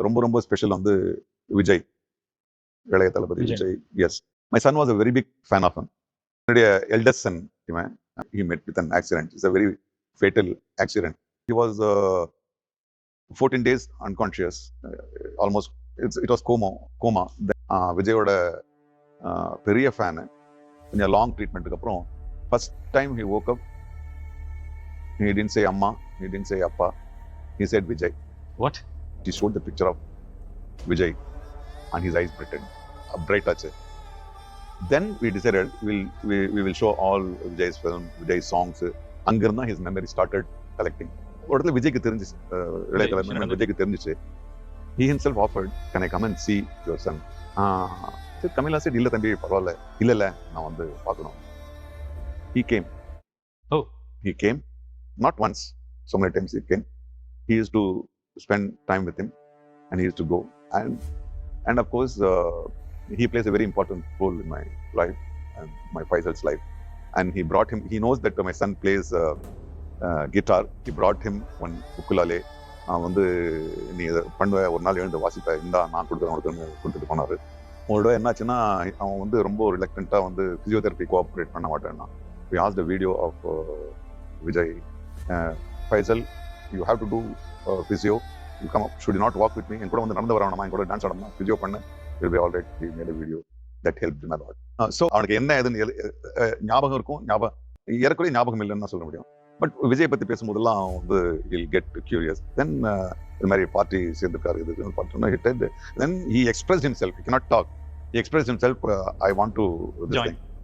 ரொம்ப ரொம்ப ஸ்பெஷல் வந்து விஜய், இளைய தளபதி Vijay. Yes, my son was a very big fan of him. என்னுடைய எல்டஸ்ட் சன் இவன். he met with an accident. It's a very fatal accident. He was 14 days unconscious, almost. It was coma. விஜயோட பெரிய fan. கொஞ்சம் long ட்ரீட்மெண்ட்டுக்கு அப்புறம் first time he woke up, he didn't say amma, he didn't say appa, he said Vijay. What? He showed the picture of Vijay and his eyes bright touch. Then we decided we will show all Vijay's film, Vijay's songs. அங்கிருந்தா his memory started collecting. ஒரு இடத்துல விஜய்க்கு தெரிஞ்சிச்சு, இளைய தளபதி விஜய்க்கு தெரிஞ்சிச்சு. He himself offered, can I come and see your son? Camilla said, இல்ல தம்பி பரவாயில்ல, இல்ல நான் வந்து பார்க்கணும். He came. Oh. He came, not once, so many times he came. He used to spend time with him and he used to go. And of course, he plays a very important role in my life and my Faisal's life. And he brought him, he knows that my son plays guitar. He brought him one ukulele. வந்து நீ பண்ணுவ, ஒரு நாள் எழுந்து வாசிப்ப, இந்தா நான் கொடுத்துட்டு போனாரு. உங்களோட என்னாச்சுன்னா அவன் வந்து ரொம்ப ரிலக்டண்டா வந்து பிசியோதெரப்பி கோஆப்ரேட் பண்ண மாட்டேன்னா. We asked a video of Vijay. Faisal, you have to do physio. You come up, should you not walk with me? என் கூட வந்து நடந்து வரணுமா, என் கூட டான்ஸ் ஆடணுமா, physio பண்ண, will be all right. We made a video that helped him a lot. So அவனுக்கு என்ன ஏதுன்னு ஞாபகம் இருக்கும், ஏறக்குறைய ஞாபகம் இல்லைன்னு சொல்ல முடியும். பட் விஜய் பத்தி பேசும்போதெல்லாம் வந்து he'll get curious. Then இந்த மாதிரி பார்ட்டி சேர்ந்துருக்காரு, இது party. Then he expressed himself. He cannot talk. He expressed himself. I want to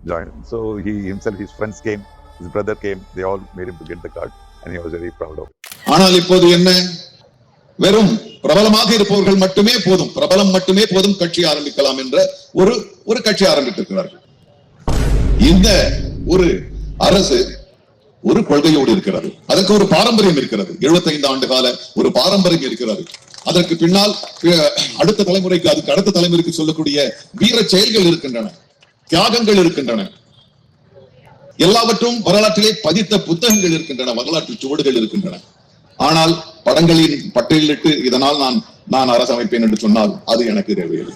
join. So he himself, his friends came, his brother came. They all made him to get the card, and he was very proud of it. ஆனால் இப்போது என்ன, வெறும் பிரபலமாக இருப்பவர்கள் மட்டுமே போதும், பிரபலம் மட்டுமே போதும், கட்சி ஆரம்பிக்கலாம் என்ற ஒரு கட்சி ஆரம்பித்திருக்கிறார்கள். இந்த ஒரு அரசு ஒரு கொள்கையோடு இருக்கிறது, அதற்கு ஒரு பாரம்பரியம் இருக்கிறது, 75 ஆண்டு கால ஒரு பாரம்பரியம் இருக்கிறது. அதற்கு பின்னால் அடுத்த தலைமுறைக்கு, அதுக்கு அடுத்த தலைமுறைக்கு சொல்லக்கூடிய வீர செயல்கள் இருக்கின்றன, தியாகங்கள் இருக்கின்றன, எல்லாவற்றும் வரலாற்றிலே பதித்த புத்தகங்கள் இருக்கின்றன, வரலாற்று சுவடுகள் இருக்கின்றன. ஆனால் படங்களின் பட்டியலிட்டு இதனால் நான் அரசு அமைப்பேன் என்று சொன்னால் அது எனக்கு தேவையில்லை.